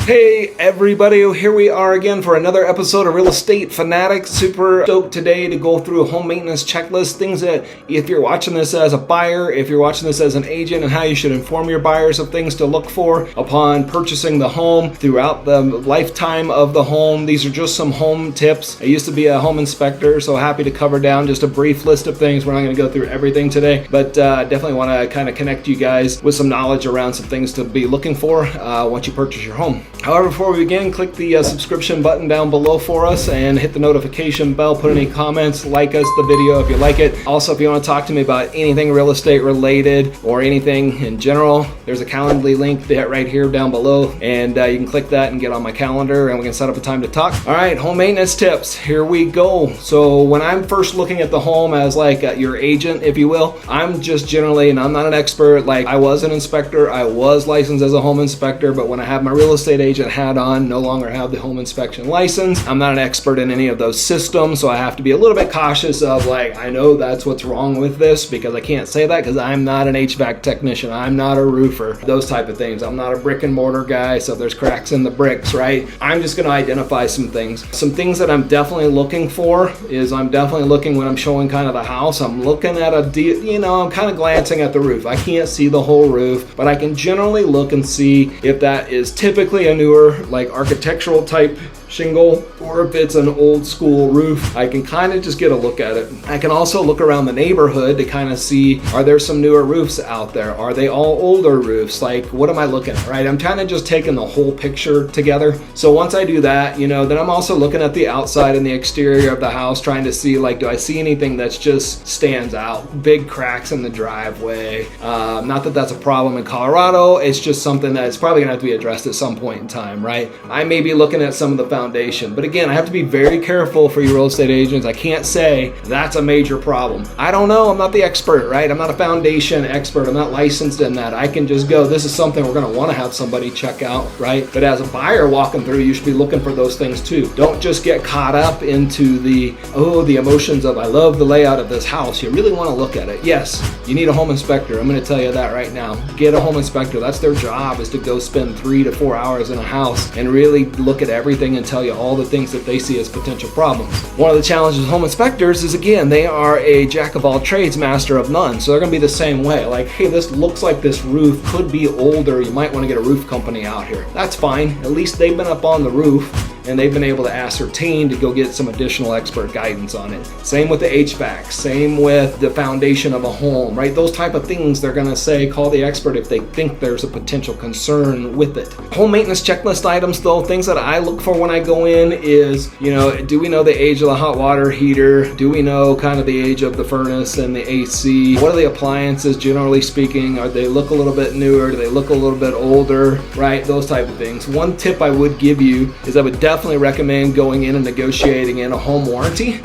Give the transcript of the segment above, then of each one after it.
Hey everybody, here we are again for another episode of Real Estate Fanatics. Super stoked today to go through a home maintenance checklist, things that if you're watching this as a buyer, if you're watching this as an agent, and how you should inform your buyers of things to look for upon purchasing the home throughout the lifetime of the home. These are just some home tips. I used to be a home inspector, so happy to cover down just a brief list of things. We're not going to go through everything today, but definitely want to kind of connect you guys with some knowledge around some things to be looking for once you purchase your home. However, before we begin, click the subscription button down below for us and hit the notification bell. Put any comments, like us the video if you like it. Also, if you want to talk to me about anything real estate related or anything in general, there's a Calendly link right here down below, and you can click that and get on my calendar and we can set up a time to talk. All right, home maintenance tips. Here we go. So when I'm first looking at the home as like your agent, if you will, I'm just generally, and I'm not an expert, like I was an inspector, I was licensed as a home inspector, but when I have my real estate agent hat on, no longer have the home inspection license. I'm not an expert in any of those systems, so I have to be a little bit cautious of like, I know that's what's wrong with this because I can't say that because I'm not an HVAC technician. I'm not a roofer, those type of things. I'm not a brick and mortar guy, so if there's cracks in the bricks, right? I'm just going to identify some things. Some things that I'm definitely looking for is I'm definitely looking when I'm showing kind of the house, I'm looking at I'm kind of glancing at the roof. I can't see the whole roof, but I can generally look and see if that is typically a newer like architectural type shingle or if it's an old school roof. I can kind of just get a look at it. I can also look around the neighborhood to kind of see, are there some newer roofs out there? Are they all older roofs? Like, what am I looking at, right? I'm kind of just taking the whole picture together. So once I do that, then I'm also looking at the outside and the exterior of the house, trying to see like, do I see anything that's just stands out? Big cracks in the driveway. Not that that's a problem in Colorado. It's just something that's probably gonna have to be addressed at some point in time, right? I may be looking at some of the foundation, but again, I have to be very careful for your real estate agents. I can't say that's a major problem. I don't know. I'm not the expert, right? I'm not a foundation expert. I'm not licensed in that. I can just go, this is something we're going to want to have somebody check out, right? But as a buyer walking through, you should be looking for those things too. Don't just get caught up into the emotions of, I love the layout of this house. You really want to look at it. Yes, you need a home inspector. I'm going to tell you that right now. Get a home inspector. That's their job, is to go spend 3 to 4 hours in a house and really look at everything and tell you all the things that they see as potential problems. One of the challenges with home inspectors is, again, they are a jack of all trades, master of none. So they're going to be the same way. Like, hey, this looks like this roof could be older. You might want to get a roof company out here. That's fine. At least they've been up on the roof and they've been able to ascertain to go get some additional expert guidance on it. Same with the HVAC, same with the foundation of a home, right? Those type of things, they're gonna say, call the expert if they think there's a potential concern with it. Home maintenance checklist items though, things that I look for when I go in is, do we know the age of the hot water heater? Do we know kind of the age of the furnace and the AC? What are the appliances, generally speaking? Are they look a little bit newer? Do they look a little bit older, right? Those type of things. One tip I would give you is I would definitely recommend going in and negotiating in a home warranty.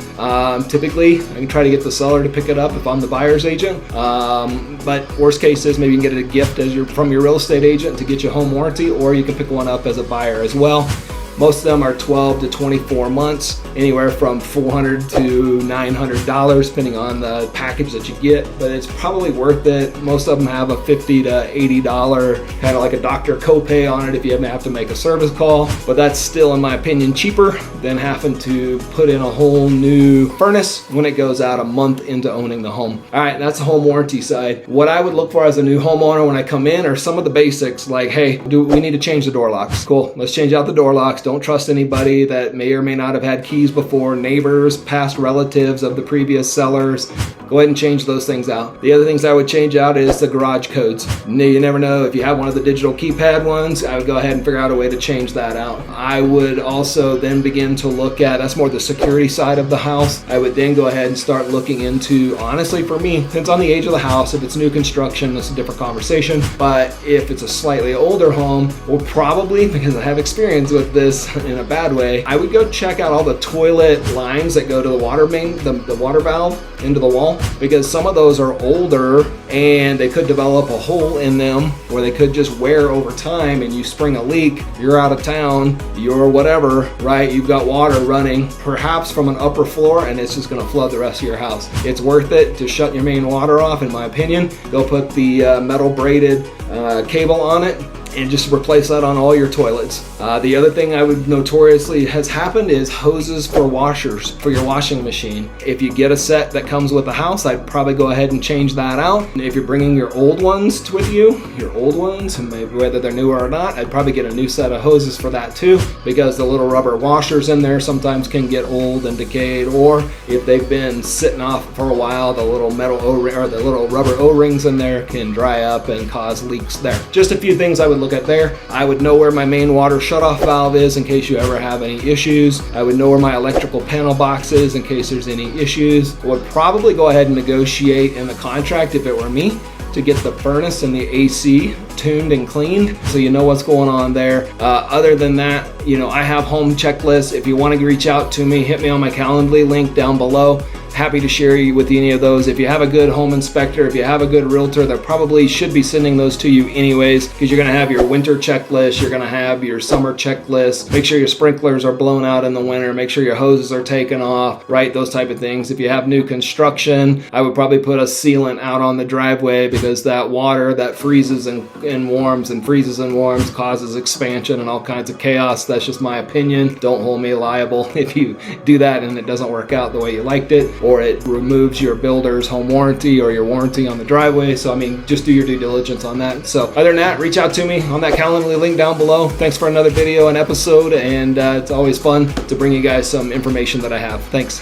Typically, I can try to get the seller to pick it up if I'm the buyer's agent. But worst case is maybe you can get it a gift from your real estate agent to get you a home warranty, or you can pick one up as a buyer as well. Most of them are 12 to 24 months, anywhere from $400 to $900, depending on the package that you get, but it's probably worth it. Most of them have a $50 to $80 kind of like a doctor copay on it if you have to make a service call, but that's still, in my opinion, cheaper than having to put in a whole new furnace when it goes out a month into owning the home. All right, that's the home warranty side. What I would look for as a new homeowner when I come in are some of the basics, like, hey, do we need to change the door locks? Cool, let's change out the door locks. Don't trust anybody that may or may not have had keys before, neighbors, past relatives of the previous sellers. Go ahead and change those things out. The other things I would change out is the garage codes. You never know, if you have one of the digital keypad ones, I would go ahead and figure out a way to change that out. I would also then begin to look at, that's more the security side of the house. I would then go ahead and start looking into, honestly for me, depends on the age of the house. If it's new construction, that's a different conversation. But if it's a slightly older home, well, probably, because I have experience with this in a bad way, I would go check out all the toilet lines that go to the water main, the water valve into the wall, because some of those are older and they could develop a hole in them, or they could just wear over time and you spring a leak, you're out of town, you're whatever, right? You've got water running perhaps from an upper floor and it's just going to flood the rest of your house. It's worth it to shut your main water off, in my opinion. Go put the metal braided cable on it and just replace that on all your toilets. The other thing I would notoriously has happened is hoses for washers for your washing machine. If you get a set that comes with the house, I'd probably go ahead and change that out. And if you're bringing your old ones with you, and maybe whether they're newer or not, I'd probably get a new set of hoses for that too, because the little rubber washers in there sometimes can get old and decayed, or if they've been sitting off for a while, the little metal O-ring or the little rubber O-rings in there can dry up and cause leaks there. Just a few things I would look at there. I would know where my main water shutoff valve is in case you ever have any issues. I would know where my electrical panel box is in case there's any issues. I would probably go ahead and negotiate in the contract, if it were me, to get the furnace and the AC tuned and cleaned so you know what's going on there. Other than that, I have home checklists. If you want to reach out to me, hit me on my Calendly link down below. Happy to share with you any of those. If you have a good home inspector, if you have a good realtor, they probably should be sending those to you anyways, because you're going to have your winter checklist, you're going to have your summer checklist. Make sure your sprinklers are blown out in the winter, make sure your hoses are taken off, right? Those type of things. If you have new construction, I would probably put a sealant out on the driveway, because that water that freezes and warms and freezes and warms causes expansion and all kinds of chaos. That's just my opinion. Don't hold me liable if you do that and it doesn't work out the way you liked it, or it removes your builder's home warranty or your warranty on the driveway. So, just do your due diligence on that. So, other than that, reach out to me on that Calendly link down below. Thanks for another video and episode, and it's always fun to bring you guys some information that I have. Thanks.